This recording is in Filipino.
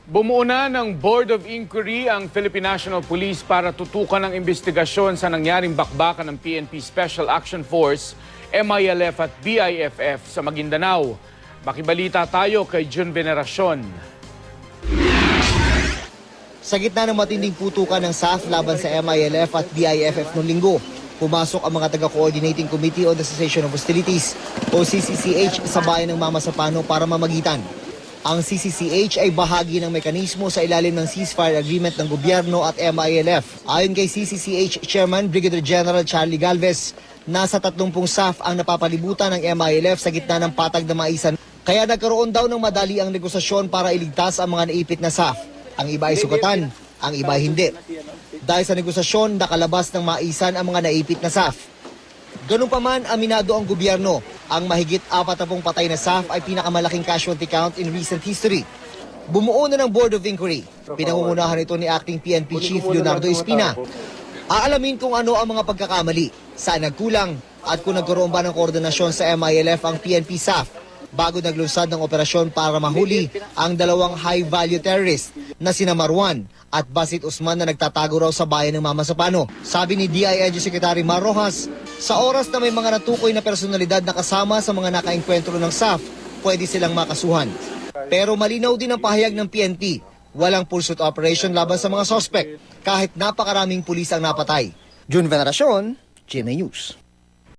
Bumuo na ng Board of Inquiry ang Philippine National Police para tutukan ang investigasyon sa nangyaring bakbakan ng PNP Special Action Force, MILF at BIFF sa Maguindanao. Makibalita tayo kay Jun Veneracion. Sa gitna ng matinding putukan ng SAF laban sa MILF at BIFF noong linggo, pumasok ang mga taga-Coordinating Committee on the Cessation of Hostilities o CCCH sa bayan ng Mama Sapano para mamagitan. Ang CCCH ay bahagi ng mekanismo sa ilalim ng ceasefire agreement ng gobyerno at MILF. Ayon kay CCCH Chairman Brigadier General Charlie Galvez, nasa 30 SAF ang napapalibutan ng MILF sa gitna ng patag na maisan. Kaya nagkaroon daw ng madali ang negosasyon para iligtas ang mga naipit na SAF. Ang iba ay sugatan, ang iba hindi. Dahil sa negosasyon, nakalabas ng maisan ang mga naipit na SAF. Ganun pa man, aminado ang gobyerno, ang mahigit 40 patay na SAF ay pinakamalaking casualty count in recent history. Bumuo na ng Board of Inquiry. Pinangungunahan ito ni Acting PNP Chief Leonardo Espina. Aalamin kung ano ang mga pagkakamali, saan nagkulang, at kung nagkaroon ba ng koordinasyon sa MILF ang PNP SAF bago naglunsad ng operasyon para mahuli ang dalawang high-value terrorist na sina Marwan at Basit Usman na nagtatago raw sa bayan ng Mama Sapano. Sabi ni DILG Secretary Mar Rojas, sa oras na may mga natukoy na personalidad na kasama sa mga nakaengkwentro ng SAF, pwede silang makasuhan. Pero malinaw din ang pahayag ng PNP, walang pursuit operation laban sa mga suspect kahit napakaraming pulis ang napatay. Jun Veneracion, GMA News.